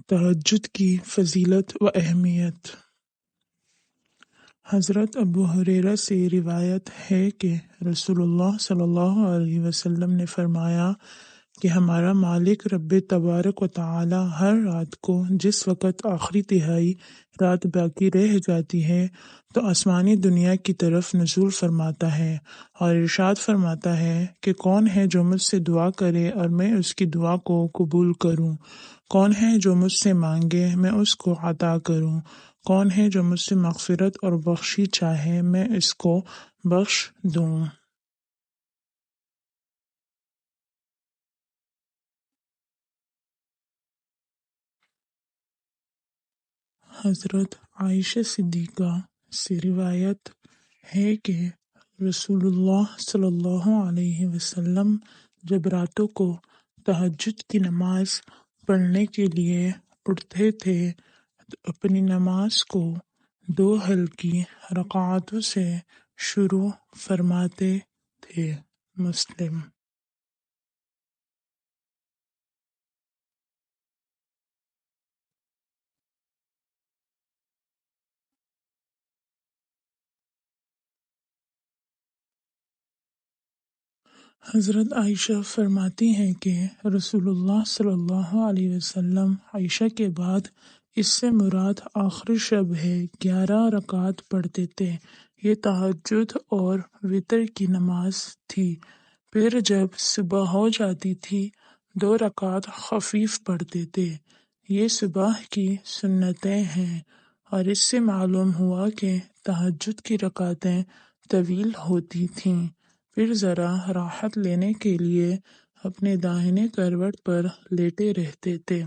تہجد کی فضیلت و اہمیت۔ حضرت ابو ہریرہ سے روایت ہے کہ رسول اللہ صلی اللہ علیہ وسلم نے فرمایا کہ ہمارا مالک رب تبارک و تعالی ہر رات کو جس وقت آخری تہائی رات باقی رہ جاتی ہے تو آسمانی دنیا کی طرف نزول فرماتا ہے اور ارشاد فرماتا ہے کہ کون ہے جو مجھ سے دعا کرے اور میں اس کی دعا کو قبول کروں، کون ہے جو مجھ سے مانگے میں اس کو عطا کروں، کون ہے جو مجھ سے مغفرت اور بخشی چاہے میں اس کو بخش دوں۔ حضرت عائشہ صدیقہ سے روایت ہے کہ رسول اللہ صلی اللہ علیہ وسلم جب راتوں کو تہجد کی نماز پڑھنے کے لیے اٹھتے تھے تو اپنی نماز کو 2 ہلکی رکعتوں سے شروع فرماتے تھے۔ مسلم۔ حضرت عائشہ فرماتی ہیں کہ رسول اللہ صلی اللہ علیہ وسلم عشاء کے بعد اس سے مراد آخری شب ہے 11 رکعت پڑھتے تھے۔ یہ تہجد اور وتر کی نماز تھی۔ پھر جب صبح ہو جاتی تھی 2 رکعت خفیف پڑھتے تھے۔ یہ صبح کی سنتیں ہیں اور اس سے معلوم ہوا کہ تہجد کی رکعتیں طویل ہوتی تھیں۔ پھر ذرا راحت لینے کے لیے اپنے داہنے کروٹ پر لیٹے رہتے تھے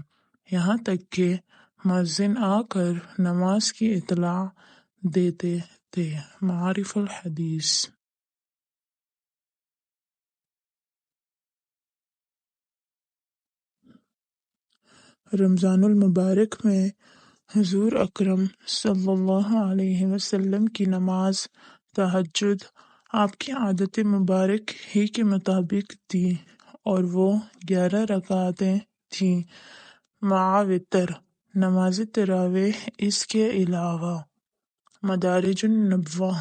یہاں تک کہ مؤذن آ کر نماز کی اطلاع دیتے تھے۔ معارف الحدیث۔ رمضان المبارک میں حضور اکرم صلی اللہ علیہ وسلم کی نماز تہجد آپ کی عادت مبارک ہی کے مطابق تھی اور وہ 11 رکعتیں تھیں مع وتر۔ نماز تراویح اس کے علاوہ۔ مدارج النبوہ۔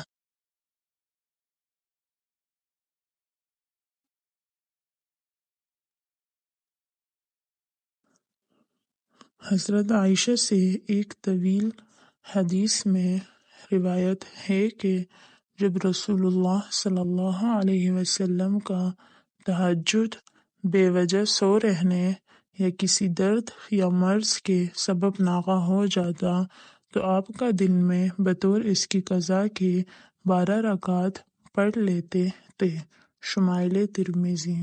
حضرت عائشہ سے ایک طویل حدیث میں روایت ہے کہ جب رسول اللہ صلی اللہ علیہ وسلم کا تہجد بے وجہ سو رہنے یا کسی درد یا مرض کے سبب ناغہ ہو جاتا تو آپ کا دن میں بطور اس کی قضا کے 12 رکعت پڑھ لیتے تھے۔ شمائل ترمذی۔